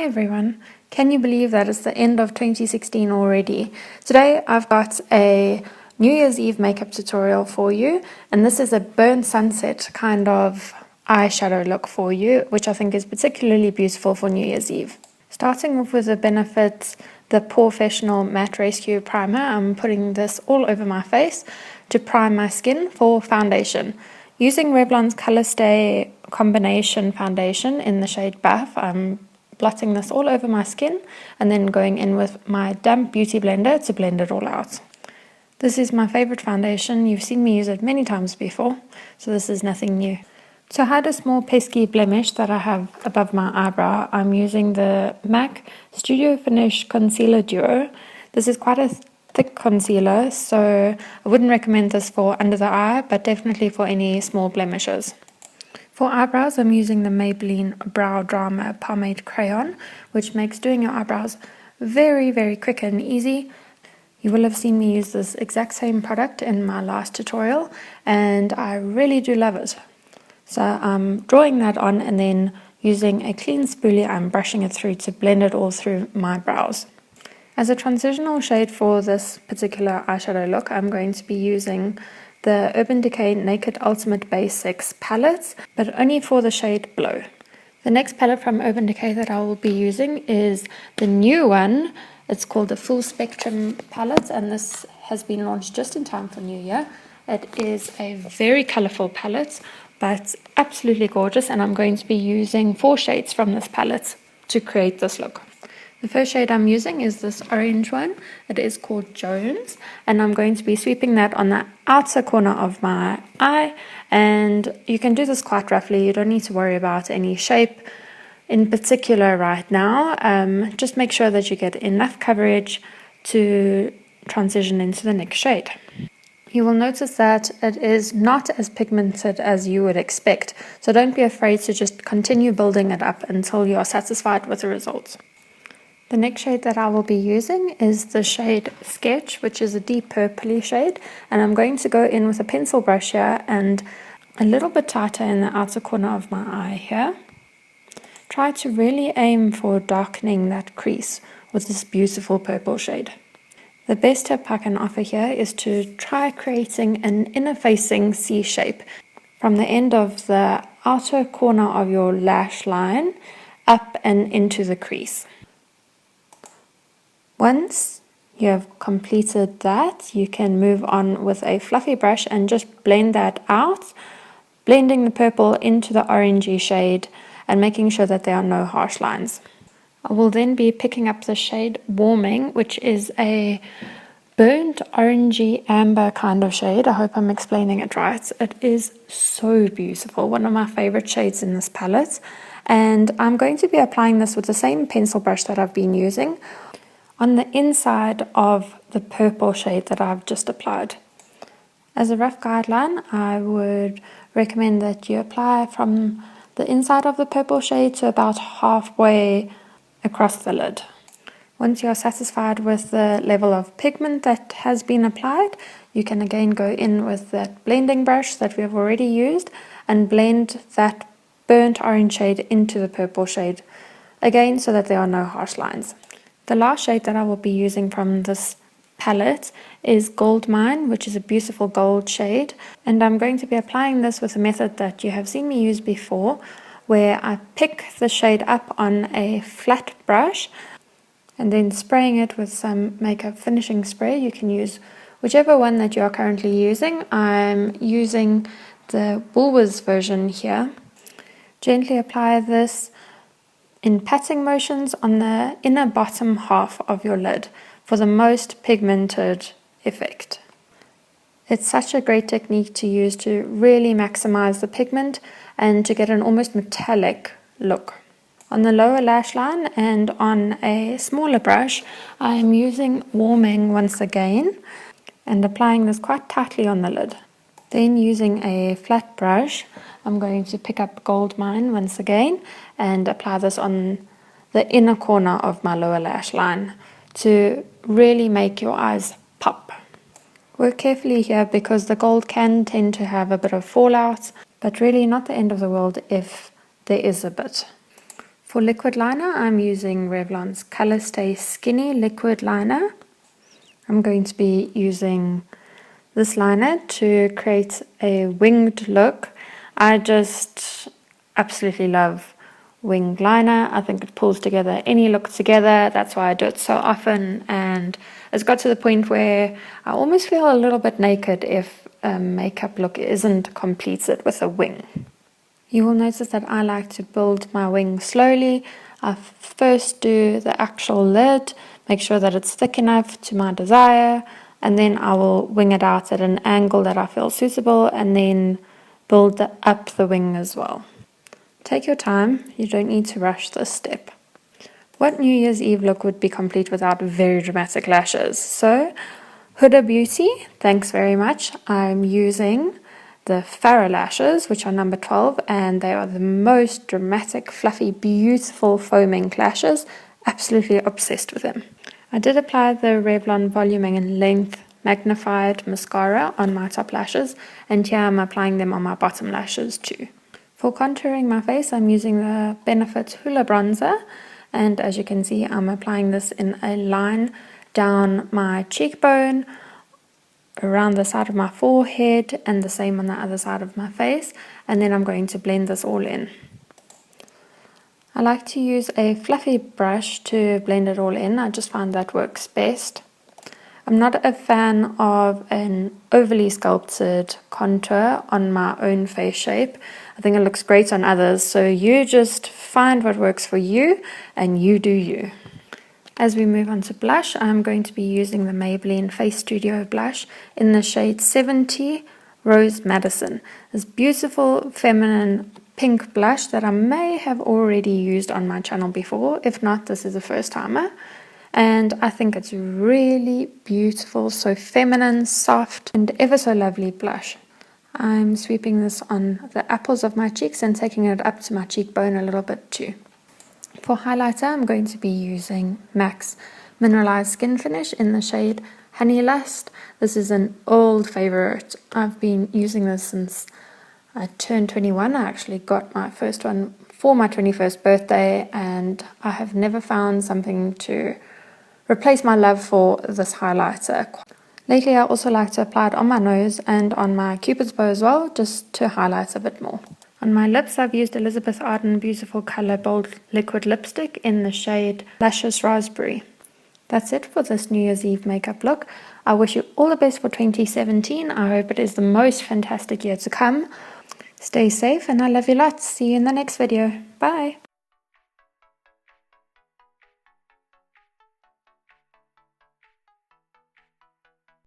everyone. Can you believe that it's the end of 2016 already? Today I've got a New Year's Eve makeup tutorial for you, and this is a burnt sunset kind of eyeshadow look for you, which I think is particularly beautiful for New Year's Eve. Starting off with the Benefit the Professional Matte Rescue Primer, I'm putting this all over my face to prime my skin for foundation. Using Revlon's Color Stay combination foundation in the shade Buff, I'm blotting this all over my skin and then going in with my damp beauty blender to blend it all out. This is my favorite foundation. You've seen me use it many times before, so this is nothing new. To hide a small pesky blemish that I have above my eyebrow, I'm using the MAC Studio Finish Concealer Duo. This is quite a thick concealer, so I wouldn't recommend this for under the eye, but definitely for any small blemishes. For eyebrows, I'm using the Maybelline Brow Drama Pomade Crayon, which makes doing your eyebrows very, very quick and easy. You will have seen me use this exact same product in my last tutorial, and I really do love it. So I'm drawing that on and then using a clean spoolie, I'm brushing it through to blend it all through my brows. As a transitional shade for this particular eyeshadow look, I'm going to be using the Urban Decay Naked Ultimate Basics palette, but only for the shade Blow. The next palette from Urban Decay that I will be using is the new one. It's called the Full Spectrum palette, and this has been launched just in time for New Year. It is a very colourful palette, but absolutely gorgeous, and I'm going to be using 4 shades from this palette to create this look. The first shade I'm using is this orange one. It is called Jones, and I'm going to be sweeping that on the outer corner of my eye, and you can do this quite roughly. You don't need to worry about any shape in particular right now. Just make sure that you get enough coverage to transition into the next shade. You will notice that it is not as pigmented as you would expect, so don't be afraid to just continue building it up until you are satisfied with the results. The next shade that I will be using is the shade Sketch, which is a deep purpley shade, and I'm going to go in with a pencil brush here and a little bit tighter in the outer corner of my eye here. Try to really aim for darkening that crease with this beautiful purple shade. The best tip I can offer here is to try creating an inner-facing C shape from the end of the outer corner of your lash line up and into the crease. Once you have completed that, you can move on with a fluffy brush and just blend that out, blending the purple into the orangey shade and making sure that there are no harsh lines. I will then be picking up the shade Warming, which is a burnt orangey amber kind of shade. I hope I'm explaining it right. It is so beautiful, one of my favorite shades in this palette, and I'm going to be applying this with the same pencil brush that I've been using on the inside of the purple shade that I've just applied. As a rough guideline, I would recommend that you apply from the inside of the purple shade to about halfway across the lid. Once you are satisfied with the level of pigment that has been applied, you can again go in with that blending brush that we have already used and blend that burnt orange shade into the purple shade, again so that there are no harsh lines. The last shade that I will be using from this palette is Gold Mine, which is a beautiful gold shade, and I'm going to be applying this with a method that you have seen me use before, where I pick the shade up on a flat brush and then spraying it with some makeup finishing spray. You can use whichever one that you are currently using. I'm using the Woolworths version here. Gently apply this in patting motions on the inner bottom half of your lid for the most pigmented effect. It's such a great technique to use to really maximize the pigment and to get an almost metallic look. On the lower lash line and on a smaller brush, I am using Warming once again and applying this quite tightly on the lid. Then using a flat brush, I'm going to pick up Gold Mine once again and apply this on the inner corner of my lower lash line to really make your eyes pop. Work carefully here because the gold can tend to have a bit of fallout, but really not the end of the world if there is a bit. For liquid liner, I'm using Revlon's Color Stay Skinny Liquid Liner. I'm going to be using this liner to create a winged look. I just absolutely love winged liner. I think it pulls together any look together. That's why I do it so often, and it's got to the point where I almost feel a little bit naked if a makeup look isn't completed with a wing. You will notice that I like to build my wing slowly. I first do the actual lid, make sure that it's thick enough to my desire, and then I will wing it out at an angle that I feel suitable, and then build up the wing as well. Take your time, you don't need to rush this step. What New Year's Eve look would be complete without very dramatic lashes? So, Huda Beauty, thanks very much. I'm using the Farrah lashes, which are number 12, and they are the most dramatic, fluffy, beautiful foaming lashes. Absolutely obsessed with them. I did apply the Revlon Voluming and Length Magnified Mascara on my top lashes, and here I'm applying them on my bottom lashes too. For contouring my face, I'm using the Benefit Hoola Bronzer, and as you can see, I'm applying this in a line down my cheekbone, around the side of my forehead, and the same on the other side of my face, and then I'm going to blend this all in. I like to use a fluffy brush to blend it all in. I just find that works best. I'm not a fan of an overly sculpted contour on my own face shape. I think it looks great on others, so you just find what works for you and you do you. As we move on to blush, I'm going to be using the Maybelline Face Studio blush in the shade 70 Rose Madison. This beautiful feminine pink blush that I may have already used on my channel before. If not, this is a first timer. And I think it's really beautiful, so feminine, soft, and ever so lovely blush. I'm sweeping this on the apples of my cheeks and taking it up to my cheekbone a little bit too. For highlighter, I'm going to be using MAC's Mineralized Skin Finish in the shade Honey Lust. This is an old favorite. I've been using this since I turned 21. I actually got my first one for my 21st birthday, and I have never found something to replace my love for this highlighter. Lately, I also like to apply it on my nose and on my cupid's bow as well, just to highlight a bit more. On my lips, I've used Elizabeth Arden Beautiful Color Bold Liquid Lipstick in the shade Luscious Raspberry. That's it for this New Year's Eve makeup look. I wish you all the best for 2017. I hope it is the most fantastic year to come. Stay safe and I love you lots. See you in the next video. Bye.